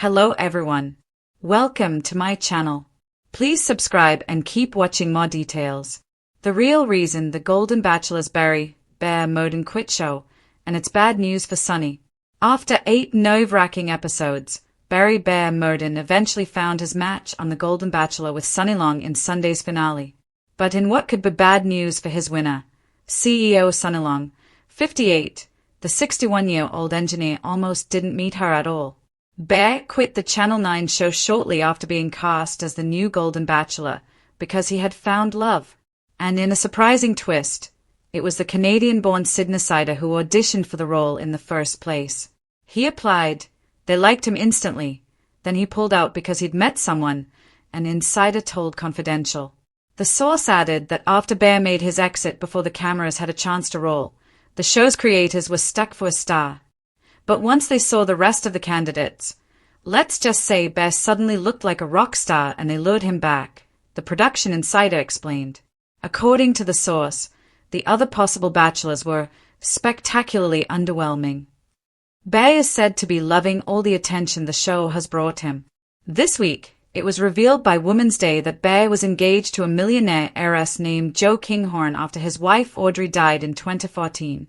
Hello everyone. Welcome to my channel. Please subscribe and keep watching more details. The real reason the Golden Bachelor's Barry, Bear, Myrden quit show, and it's bad news for Sunny. After 8 nerve-wracking episodes, Barry Bear Myrden eventually found his match on the Golden Bachelor with Sunny Long in Sunday's finale. But in what could be bad news for his winner, CEO Sunny Long, 58, the 61-year-old engineer almost didn't meet her at all. Bear quit the Channel 9 show shortly after being cast as the new Golden Bachelor because he had found love. And in a surprising twist, it was the Canadian-born Sydneysider who auditioned for the role in the first place. He applied, they liked him instantly, then he pulled out because he'd met someone, an insider told Confidential. The source added that after Bear made his exit before the cameras had a chance to roll, the show's creators were stuck for a star. But once they saw the rest of the candidates, let's just say Bear suddenly looked like a rock star and they lured him back, the production insider explained. According to the source, the other possible bachelors were spectacularly underwhelming. Bear is said to be loving all the attention the show has brought him. This week, it was revealed by Women's Day that Bear was engaged to a millionaire heiress named Jo Kinghorn after his wife Audrey died in 2014.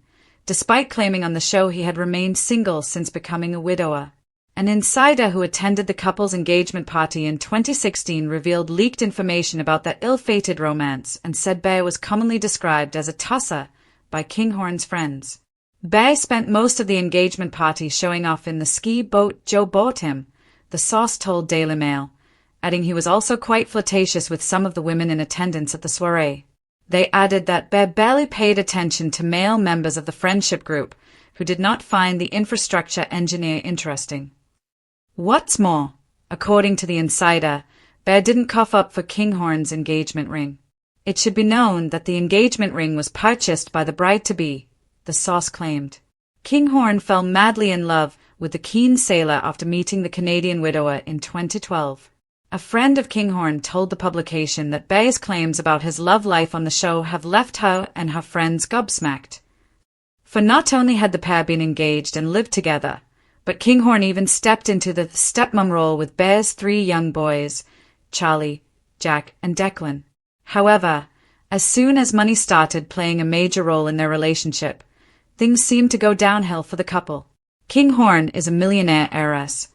Despite claiming on the show he had remained single since becoming a widower. An insider who attended the couple's engagement party in 2016 revealed leaked information about their ill-fated romance and said Bear was commonly described as a tosser by Kinghorn's friends. Bear spent most of the engagement party showing off in the ski boat Jo bought him, the source told Daily Mail, adding he was also quite flirtatious with some of the women in attendance at the soiree. They added that Bear barely paid attention to male members of the friendship group, who did not find the infrastructure engineer interesting. What's more, according to the insider, Bear didn't cough up for Kinghorn's engagement ring. It should be known that the engagement ring was purchased by the bride-to-be, the source claimed. Kinghorn fell madly in love with the keen sailor after meeting the Canadian widower in 2012. A friend of Kinghorn told the publication that Bear's claims about his love life on the show have left her and her friends gobsmacked. For not only had the pair been engaged and lived together, but Kinghorn even stepped into the stepmom role with Bear's 3 young boys, Charlie, Jack, and Declan. However, as soon as money started playing a major role in their relationship, things seemed to go downhill for the couple. Kinghorn is a millionaire heiress.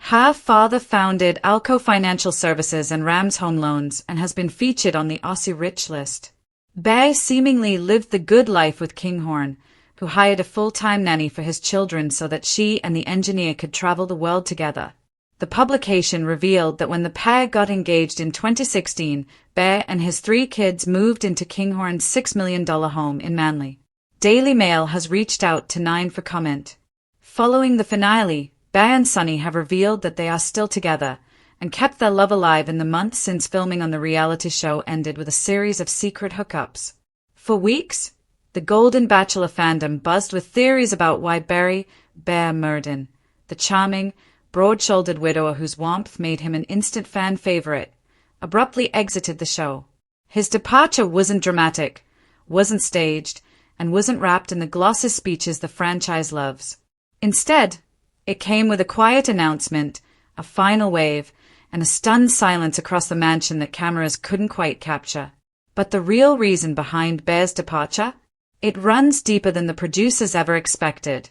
Her father founded Alco Financial Services and Rams Home Loans and has been featured on the Aussie Rich list. Bear seemingly lived the good life with Kinghorn, who hired a full-time nanny for his children so that she and the engineer could travel the world together. The publication revealed that when the pair got engaged in 2016, Bear and his 3 kids moved into Kinghorn's $6 million home in Manly. Daily Mail has reached out to Nine for comment. Following the finale, Bear and Sunny have revealed that they are still together and kept their love alive in the months since filming on the reality show ended with a series of secret hookups. For weeks, the Golden Bachelor fandom buzzed with theories about why Barry Bear Myrden, the charming, broad-shouldered widower whose warmth made him an instant fan favorite, abruptly exited the show. His departure wasn't dramatic, wasn't staged, and wasn't wrapped in the glossy speeches the franchise loves. Instead, it came with a quiet announcement, a final wave, and a stunned silence across the mansion that cameras couldn't quite capture. But the real reason behind Bear's departure? It runs deeper than the producers ever expected.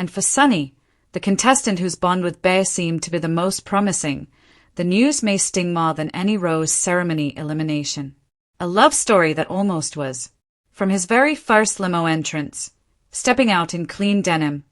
And for Sunny, the contestant whose bond with Bear seemed to be the most promising, the news may sting more than any rose ceremony elimination. A love story that almost was. From his very first limo entrance, stepping out in clean denim,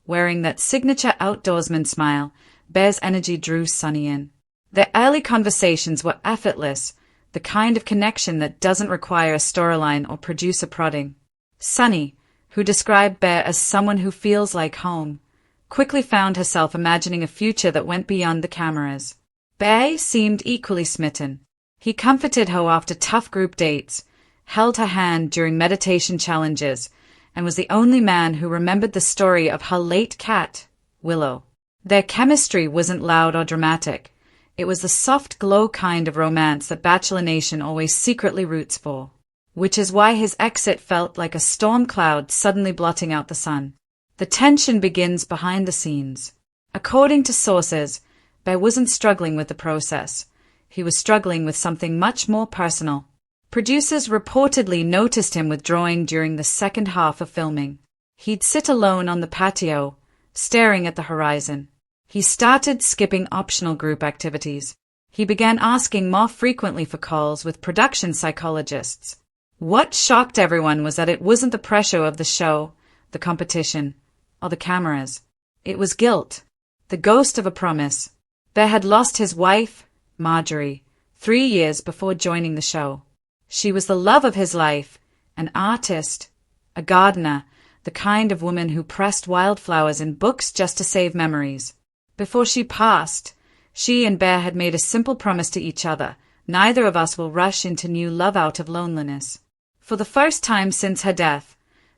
wearing that signature outdoorsman smile, Bear's energy drew Sunny in. Their early conversations were effortless, the kind of connection that doesn't require a storyline or producer prodding. Sunny, who described Bear as someone who feels like home, quickly found herself imagining a future that went beyond the cameras. Bear seemed equally smitten. He comforted her after tough group dates, held her hand during meditation challenges, and was the only man who remembered the story of her late cat, Willow. Their chemistry wasn't loud or dramatic. It was the soft glow kind of romance that Bachelor Nation always secretly roots for. Which is why his exit felt like a storm cloud suddenly blotting out the sun. The tension begins behind the scenes. According to sources, Bear wasn't struggling with the process. He was struggling with something much more personal. Producers reportedly noticed him withdrawing during the second half of filming. He'd sit alone on the patio, staring at the horizon. He started skipping optional group activities. He began asking more frequently for calls with production psychologists. What shocked everyone was that it wasn't the pressure of the show, the competition, or the cameras. It was guilt, the ghost of a promise. Bear had lost his wife, Marjorie, 3 years before joining the show. She was the love of his life, an artist, a gardener, the kind of woman who pressed wildflowers in books just to save memories. Before she passed, she and Bear had made a simple promise to each other: neither of us will rush into new love out of loneliness. For the first time since her death,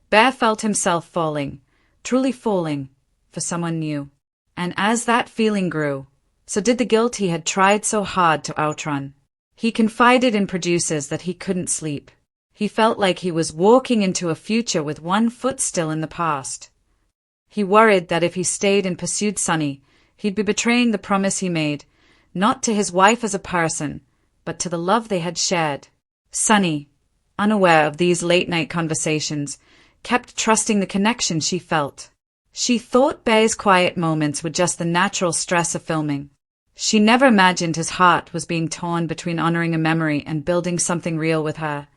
Bear felt himself falling, truly falling, for someone new. And as that feeling grew, so did the guilt he had tried so hard to outrun. He confided in producers that he couldn't sleep. He felt like he was walking into a future with one foot still in the past. He worried that if he stayed and pursued Sunny, he'd be betraying the promise he made, not to his wife as a person, but to the love they had shared. Sunny, unaware of these late-night conversations, kept trusting the connection she felt. She thought Bear's quiet moments were just the natural stress of filming. She never imagined his heart was being torn between honoring a memory and building something real with her.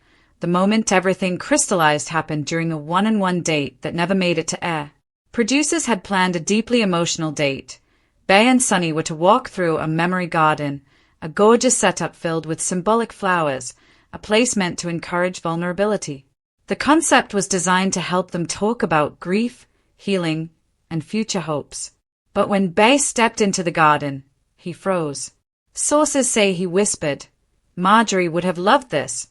The moment everything crystallized happened during a one-on-one date that never made it to air. Producers had planned a deeply emotional date. Bear and Sunny were to walk through a memory garden, a gorgeous setup filled with symbolic flowers, a place meant to encourage vulnerability. The concept was designed to help them talk about grief, healing, and future hopes. But when Bear stepped into the garden, he froze. Sources say he whispered, "Marjorie would have loved this,"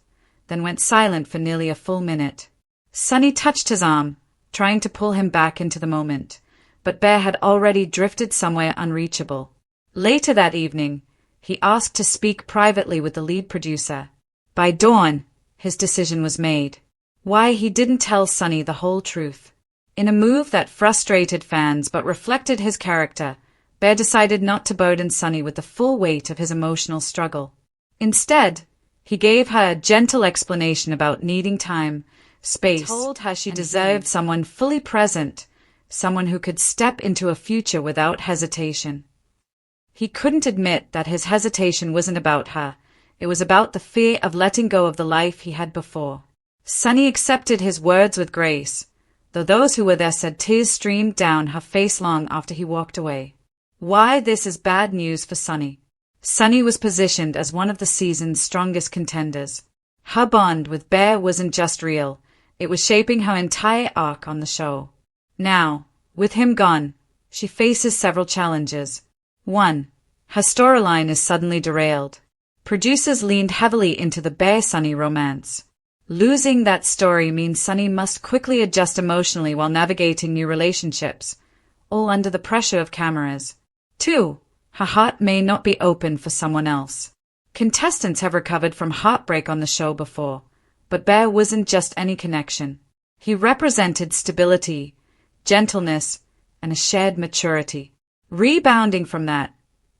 then went silent for nearly a full minute. Sunny touched his arm, trying to pull him back into the moment, but Bear had already drifted somewhere unreachable. Later that evening, he asked to speak privately with the lead producer. By dawn, his decision was made. Why he didn't tell Sunny the whole truth. In a move that frustrated fans but reflected his character, Bear decided not to burden Sunny with the full weight of his emotional struggle. Instead, he gave her a gentle explanation about needing time, space, told her she deserved someone fully present, someone who could step into a future without hesitation. He couldn't admit that his hesitation wasn't about her. It was about the fear of letting go of the life he had before. Sunny accepted his words with grace, though those who were there said tears streamed down her face long after he walked away. Why this is bad news for Sunny. Sunny was positioned as one of the season's strongest contenders. Her bond with Bear wasn't just real, it was shaping her entire arc on the show. Now, with him gone, she faces several challenges. 1. Her storyline is suddenly derailed. Producers leaned heavily into the Bear-Sunny romance. Losing that story means Sunny must quickly adjust emotionally while navigating new relationships, all under the pressure of cameras. 2. Her heart may not be open for someone else. Contestants have recovered from heartbreak on the show before, but Bear wasn't just any connection. He represented stability, gentleness, and a shared maturity. Rebounding from that,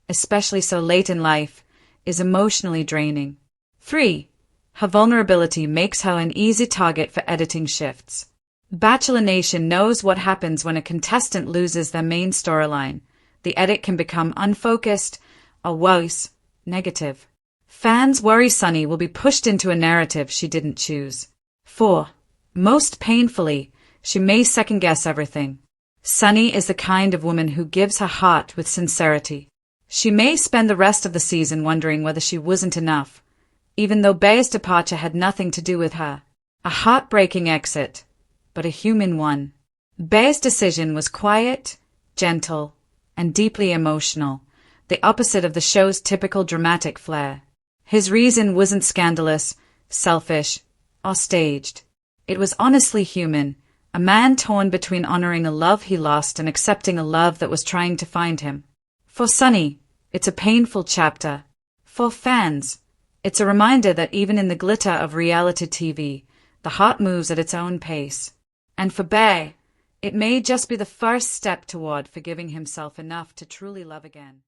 especially so late in life, is emotionally draining. 3. Her vulnerability makes her an easy target for editing shifts. Bachelor Nation knows what happens when a contestant loses their main storyline. The edit can become unfocused, or worse, negative. Fans worry Sunny will be pushed into a narrative she didn't choose. 4. Most painfully, she may second-guess everything. Sunny is the kind of woman who gives her heart with sincerity. She may spend the rest of the season wondering whether she wasn't enough, even though Bear's departure had nothing to do with her. A heartbreaking exit, but a human one. Bear's decision was quiet, gentle, and deeply emotional, the opposite of the show's typical dramatic flair. His reason wasn't scandalous, selfish, or staged. It was honestly human, a man torn between honoring a love he lost and accepting a love that was trying to find him. For Sunny, it's a painful chapter. For fans, it's a reminder that even in the glitter of reality TV, the heart moves at its own pace. And for Bear, it may just be the first step toward forgiving himself enough to truly love again.